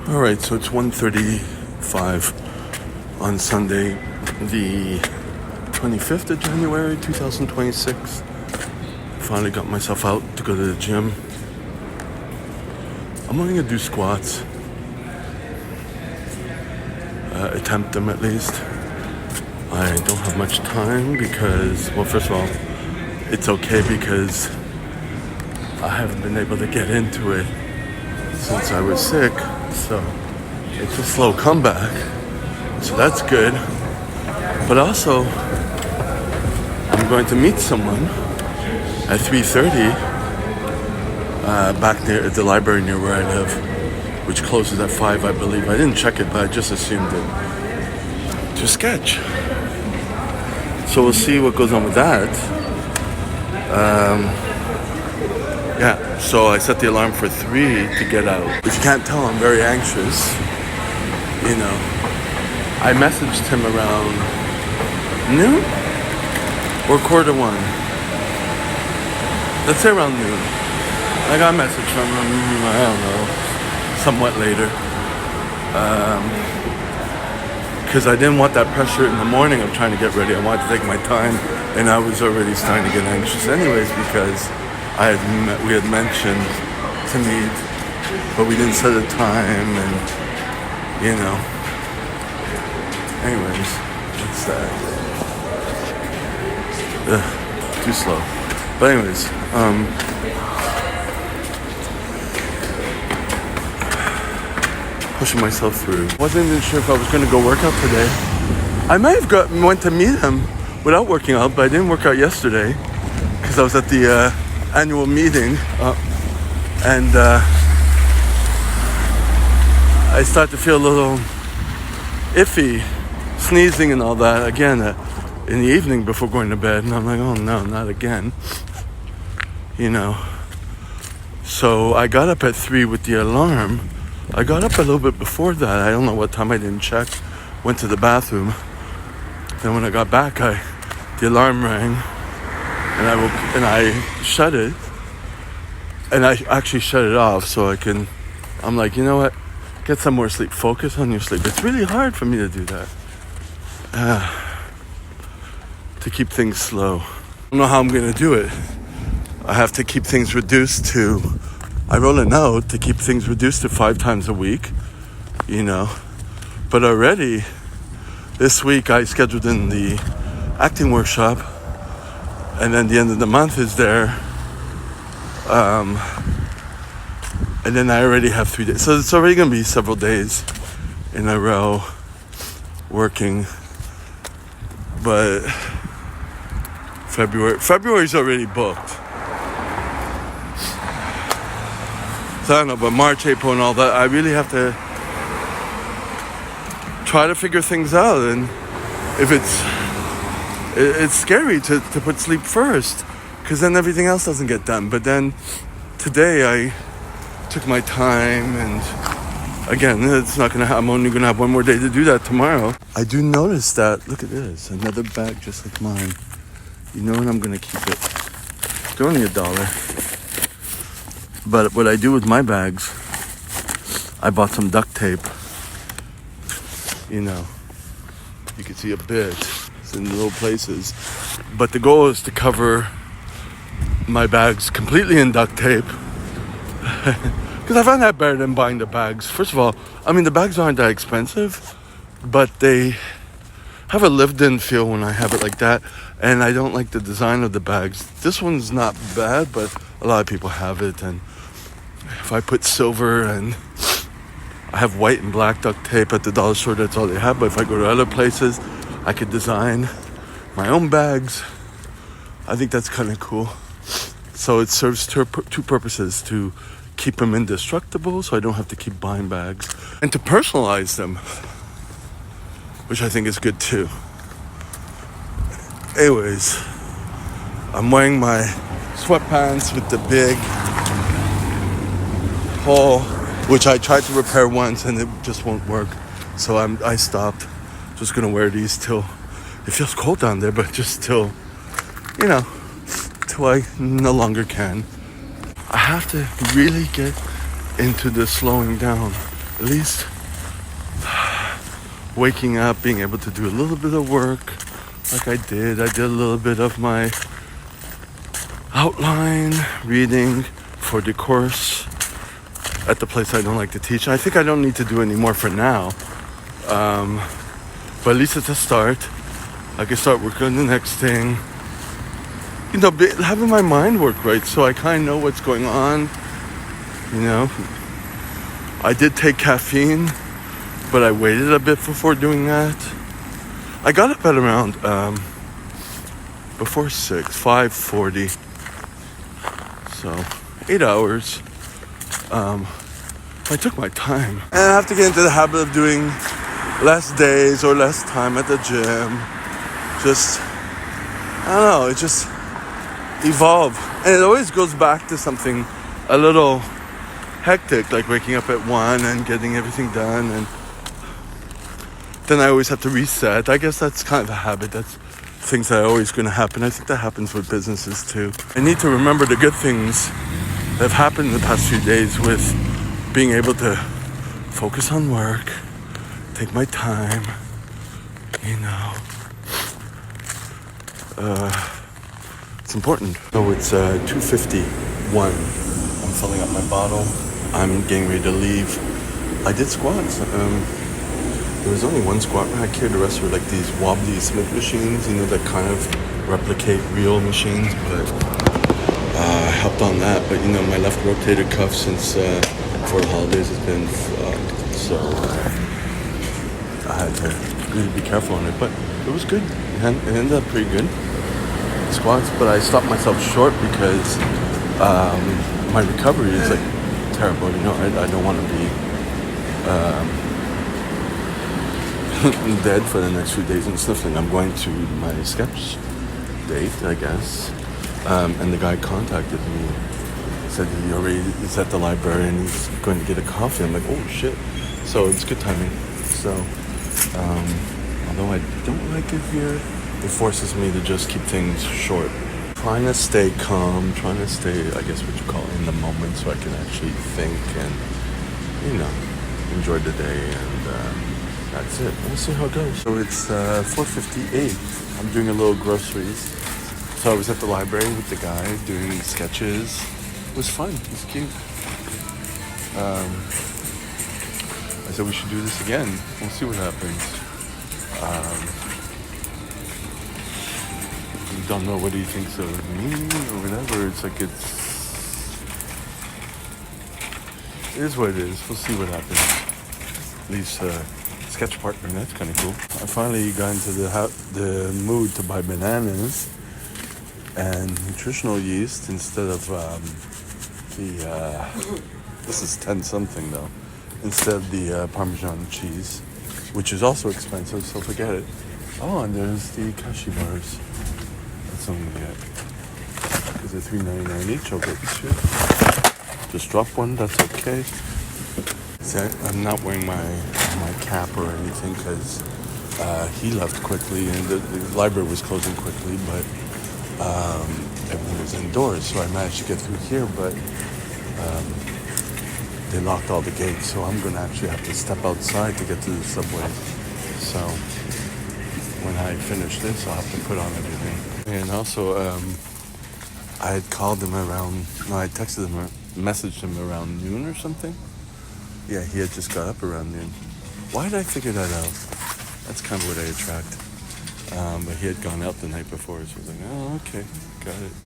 All right, so it's 1:35 on Sunday, the 25th of January, 2026. Finally got myself out to go to the gym. I'm only gonna do squats. Attempt them at least. I don't have much time because, well, first of all, it's okay because I haven't been able to get into it since I was sick. So it's a slow comeback. So that's good. But also, I'm going to meet someone at 3:30 back there at the library near where I live, which closes at 5, I believe. I didn't check it, but I just assumed it. To sketch. So we'll see what goes on with that. Yeah, so I set the alarm for 3 to get out. If you can't tell, I'm very anxious. You know, I messaged him around noon or 1:15. Let's say around noon. I got a message from him, I don't know, somewhat later. Because I didn't want that pressure in the morning of trying to get ready. I wanted to take my time, and I was already starting to get anxious anyways because we had mentioned to meet, but we didn't set a time, and you know. Anyways, it's that. Too slow. But anyways, pushing myself through. Wasn't even sure if I was going to go work out today. I might have went to meet him without working out, but I didn't work out yesterday because I was at the annual meeting, and I start to feel a little iffy, sneezing and all that again in the evening before going to bed, and I'm like, oh no, not again, you know. So I got up at 3 with the alarm. I got up a little bit before that. I don't know what time, I didn't check. Went to the bathroom. Then when I got back, the alarm rang, and I shut it. And I actually shut it off so I'm like, you know what? Get some more sleep. Focus on your sleep. It's really hard for me to do that. To keep things slow. I don't know how I'm going to do it. I have to keep things reduced to... I wrote a note to keep things reduced to 5 times a week, you know. But already, this week I scheduled in the acting workshop, and then the end of the month is there. And then I already have 3 days. So it's already going to be several days in a row working. But February's already booked. So I don't know, but March, April and all that, I really have to try to figure things out. And if it's scary to put sleep first, because then everything else doesn't get done. But then today I took my time, and again, it's not gonna. I'm only gonna have one more day to do that tomorrow. I do notice that. Look at this, another bag just like mine. You know what? I'm gonna keep it. They're only $1. But what I do with my bags, I bought some duct tape. You know, you can see a bit. It's in little places. But the goal is to cover my bags completely in duct tape. Because I find that better than buying the bags. First of all, I mean, the bags aren't that expensive, but they have a lived-in feel when I have it like that. And I don't like the design of the bags. This one's not bad, but a lot of people have it. And if I put silver, and I have white and black duct tape at the dollar store, that's all they have. But if I go to other places, I could design my own bags. I think that's kind of cool. So it serves two purposes: to keep them indestructible, so I don't have to keep buying bags, and to personalize them, which I think is good too. Anyways, I'm wearing my sweatpants with the big hole, which I tried to repair once and it just won't work. So I stopped. Just gonna wear these till it feels cold down there, but just till, you know, till I no longer can. I have to really get into the slowing down. at least waking up, being able to do a little bit of work like I did. I did a little bit of my outline reading for the course at the place I don't like to teach. I think I don't need to do any more for now. But at least it's a start. I can start working on the next thing. You know, having my mind work right so I kind of know what's going on. You know, I did take caffeine, but I waited a bit before doing that. I got up at around before 6, 5:40. So 8 hours. I took my time. And I have to get into the habit of doing less days or less time at the gym. Just, I don't know, it just evolve. And it always goes back to something a little hectic, like waking up at 1 and getting everything done, and then I always have to reset. I guess that's kind of a habit. That's things that are always going to happen. I think that happens with businesses too. I need to remember the good things that have happened in the past few days with being able to focus on work, take my time, you know. It's important. So it's 2:51. I'm filling up my bottle. I'm getting ready to leave. I did squats. There was only one squat rack here. The rest were like these wobbly Smith machines, you know, that kind of replicate real machines. But I helped on that. But you know, my left rotator cuff since before the holidays has been fucked. So I had to really be careful on it. But it was good. It ended up pretty good. Squats, but I stopped myself short because my recovery is like terrible. You know, I don't want to be dead for the next few days and sniffling. I'm going to my sketch date, I guess, and the guy contacted me. Said he already is at the library and he's going to get a coffee. I'm like, oh shit! So it's good timing. So although I don't like it here, it forces me to just keep things short. Trying to stay calm, trying to stay, I guess what you call in the moment, so I can actually think and, you know, enjoy the day, and that's it. We'll see how it goes. So it's 4:58. I'm doing a little groceries. So I was at the library with the guy doing sketches. It was fun. It was cute. I said we should do this again. We'll see what happens. Don't know what he thinks of me or whatever. It's like it is what it is. We'll see what happens. At least sketch partner, that's kind of cool. I finally got into the mood to buy bananas and nutritional yeast instead of this is 10 something though, instead of the Parmesan cheese, which is also expensive, so forget it. Oh, and there's the cashew bars. That's what I'm gonna get. Because they're $3.99 each, I'll get this shit. Just drop one, that's okay. See, I'm not wearing my cap or anything because he left quickly and the library was closing quickly, but everyone was indoors, so I managed to get through here, but they locked all the gates, so I'm gonna actually have to step outside to get to the subway. So when I finish this, I'll have to put on everything. And also, I had called him I texted him, messaged him around noon or something. Yeah, he had just got up around noon. Why did I figure that out? That's kind of what I attract. But he had gone out the night before, so I was like, oh, okay, got it.